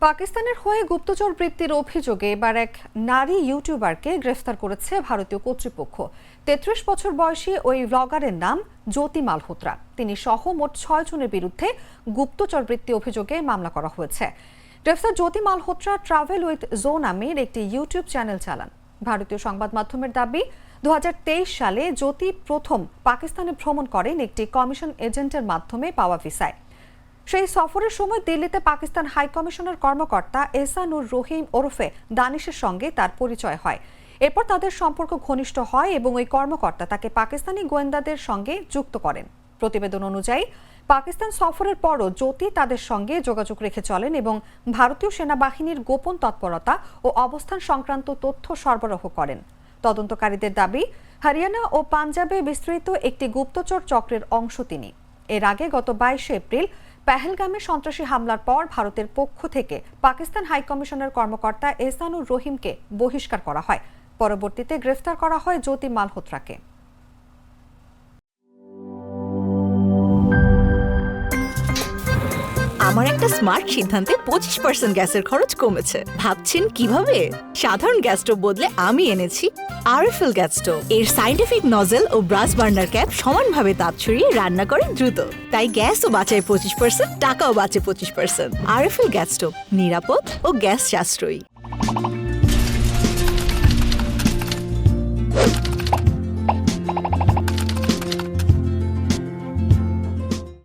পাকিস্তানের হয়ে গুপ্তচর বৃত্তির অভিযোগে এবার এক নারী ইউটিউবারকে গ্রেফতার করেছে ভারতীয় কর্তৃপক্ষ। ৩৩ বছর বয়সী ওই ব্লগারের নাম জ্যোতি মালহোত্রা। তিনি সহ মোট ৬ জনের বিরুদ্ধে গুপ্তচর বৃত্তি অভিযোগে মামলা করা হয়েছে। গ্রেফতার জ্যোতি মালহোত্রা ট্রাভেল উইথ জো নামের একটি ইউটিউব চ্যানেল চালান। ভারতীয় সংবাদ মাধ্যমের দাবি, ২০২৩ সালে জ্যোতি প্রথম পাকিস্তানে ভ্রমণ করেন একটি কমিশন এজেন্টের মাধ্যমে পাওয়া ভিসায়। সেই সফরের সময় দিল্লিতে পাকিস্তান হাই কমিশনের কর্মকর্তা এহসানুর রহিম ওরফে দানিশের সঙ্গে তার পরিচয় হয়। এরপর তাদের সম্পর্ক ঘনিষ্ঠ হয় এবং ওই কর্মকর্তা তাকে পাকিস্তানি গোয়েন্দাদের সঙ্গে যুক্ত করেন। প্রতিবেদন অনুযায়ী পাকিস্তান সফরের পরও জ্যোতি তাদের সঙ্গে যোগাযোগ রেখে চলেন এবং ভারতীয় সেনাবাহিনীর গোপন তৎপরতা ও অবস্থান সংক্রান্ত তথ্য সরবরাহ করেন। তদন্তকারীদের দাবি, হরিয়ানা ও পাঞ্জাবে বিস্তৃত একটি গুপ্তচর চক্রের অংশ তিনি। এর আগে গত ২২ এপ্রিল পেহেলগামে সন্ত্রাসী হামলার পর ভারতের পক্ষ থেকে পাকিস্তান হাইকমিশনের কর্মকর্তা এহসানুর রহিমকে বহিষ্কার করা হয়। পরবর্তীতে গ্রেফতার করা হয় জ্যোতি মালহোত্রাকে। আমার একটা স্মার্ট সিদ্ধান্তে 25% গ্যাসের খরচ কমেছে। ভাবছেন কিভাবে? সাধারণ গ্যাস স্টোভ বদলে আমি এনেছি আরএফএল গ্যাস স্টোভ। এর সাইন্টিফিক নজল ও ব্রাস বার্নার ক্যাপ সমানভাবে তাপ ছড়িয়ে রান্না করে দ্রুত। তাই গ্যাসও বাঁচায় 25%, টাকাও বাঁচে 25%। আরএফএল গ্যাস স্টোভ, নিরাপদ ও গ্যাস সাশ্রয়ী।